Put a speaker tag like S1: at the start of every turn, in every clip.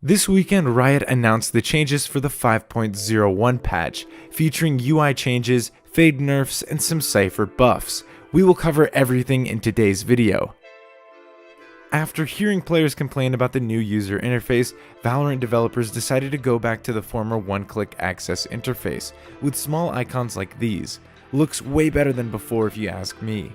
S1: This weekend, Riot announced the changes for the 5.01 patch, featuring UI changes, Fade nerfs, and some Cypher buffs. We will cover everything in today's video. After hearing players complain about the new user interface, Valorant developers decided to go back to the former one-click access interface, with small icons like these. Looks way better than before if you ask me.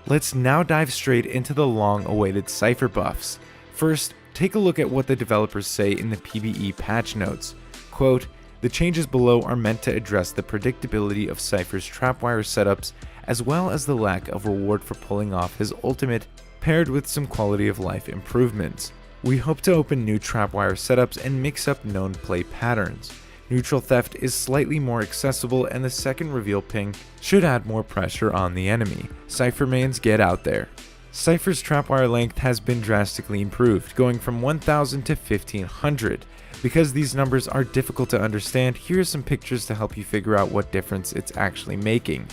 S1: Let's now dive straight into the long-awaited Cypher buffs. First, take a look at what the developers say in the PBE Patch Notes. Quote, "The changes below are meant to address the predictability of Cypher's trapwire setups, as well as the lack of reward for pulling off his ultimate, paired with some quality of life improvements. We hope to open new trapwire setups and mix up known play patterns. Neutral theft is slightly more accessible, and the second reveal ping should add more pressure on the enemy. Cypher mains, get out there." Cypher's trapwire length has been drastically improved, going from 1000 to 1500. Because these numbers are difficult to understand, here are some pictures to help you figure out what difference it's actually making.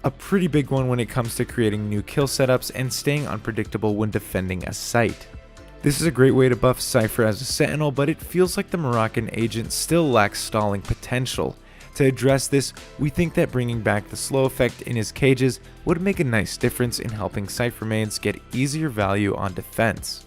S1: A pretty big one when it comes to creating new kill setups and staying unpredictable when defending a site. This is a great way to buff Cypher as a sentinel, but it feels like the Moroccan agent still lacks stalling potential. To address this, we think that bringing back the slow effect in his cages would make a nice difference in helping Cypher mains get easier value on defense.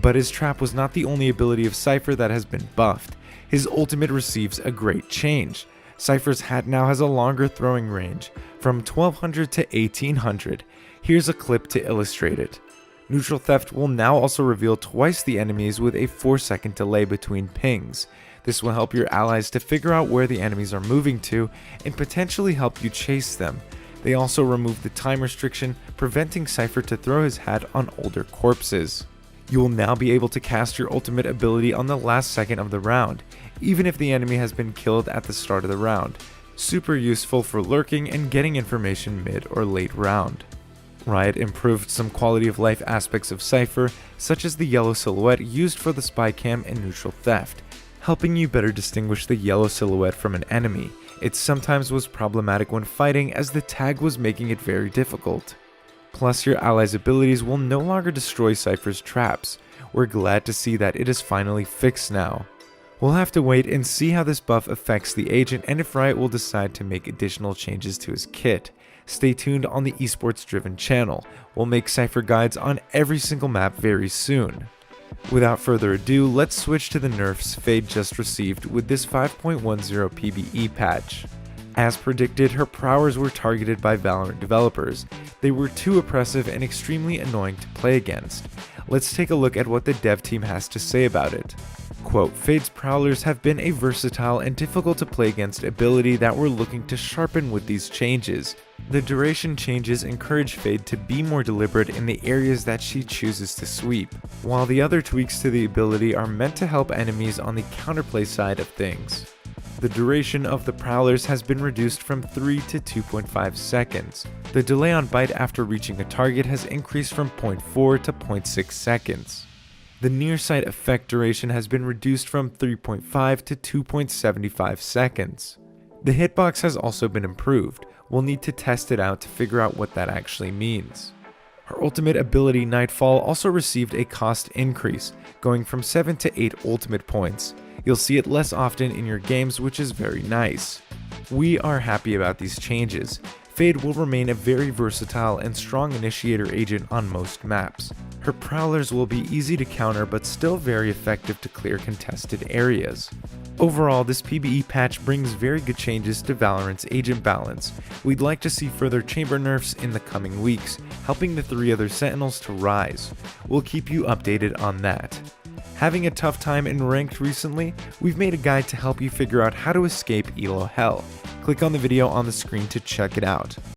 S1: But his trap was not the only ability of Cypher that has been buffed. His ultimate receives a great change. Cypher's hat now has a longer throwing range, from 1200 to 1800. Here's a clip to illustrate it. Neutral theft will now also reveal twice the enemies with a 4-second delay between pings. This will help your allies to figure out where the enemies are moving to and potentially help you chase them. They also remove the time restriction, preventing Cypher to throw his hat on older corpses. You will now be able to cast your ultimate ability on the last second of the round, even if the enemy has been killed at the start of the round. Super useful for lurking and getting information mid or late round. Riot improved some quality of life aspects of Cypher, such as the yellow silhouette used for the spy cam and neutral theft, helping you better distinguish the yellow silhouette from an enemy. It sometimes was problematic when fighting, as the tag was making it very difficult. Plus, your allies' abilities will no longer destroy Cypher's traps. We're glad to see that it is finally fixed now. We'll have to wait and see how this buff affects the agent and if Riot will decide to make additional changes to his kit. Stay tuned on the Esports driven channel. We'll make Cypher guides on every single map very soon. Without further ado, let's switch to the nerfs Fade just received with this 5.10 PBE patch. As predicted, her prowers were targeted by Valorant developers. They were too oppressive and extremely annoying to play against. Let's take a look at what the dev team has to say about it. Quote, "Fade's prowlers have been a versatile and difficult to play against ability that we're looking to sharpen with these changes. The duration changes encourage Fade to be more deliberate in the areas that she chooses to sweep, while the other tweaks to the ability are meant to help enemies on the counterplay side of things. The duration of the prowlers has been reduced from 3 to 2.5 seconds. The delay on bite after reaching a target has increased from 0.4 to 0.6 seconds. The near sight effect duration has been reduced from 3.5 to 2.75 seconds. The hitbox has also been improved. We'll need to test it out to figure out what that actually means." Her ultimate ability Nightfall also received a cost increase, going from 7 to 8 ultimate points. You'll see it less often in your games, which is very nice. We are happy about these changes. Fade will remain a very versatile and strong initiator agent on most maps. Her prowlers will be easy to counter but still very effective to clear contested areas. Overall, this PBE patch brings very good changes to Valorant's agent balance. We'd like to see further chamber nerfs in the coming weeks, helping the 3 other sentinels to rise. We'll keep you updated on that. Having a tough time in ranked recently? We've made a guide to help you figure out how to escape elo hell. Click on the video on the screen to check it out.